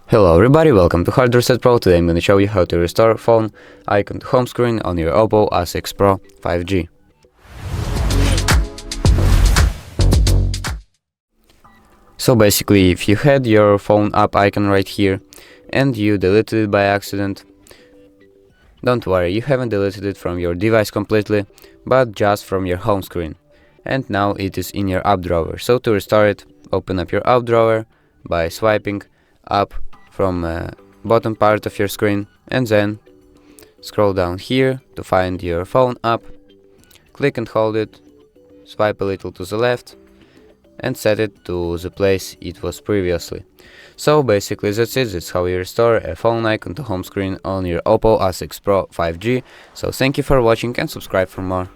Hello everybody, welcome to OPPO Pro. Today I'm going to show you how to restore phone icon to home screen on your OPPO A6 Pro 5G. So basically, if you had your phone app icon right here and you deleted it by accident, don't worry, you haven't deleted it from your device completely, but just from your home screen. And now it is in your app drawer. So to restore it, open up your app drawer by swiping up from bottom part of your screen and then scroll down here to find your phone app, click and hold it, swipe a little to the left and set it to the place it was previously. So basically that's it. That's how you restore a phone icon to home screen on your OPPO A6 Pro 5G. So thank you for watching and subscribe for more.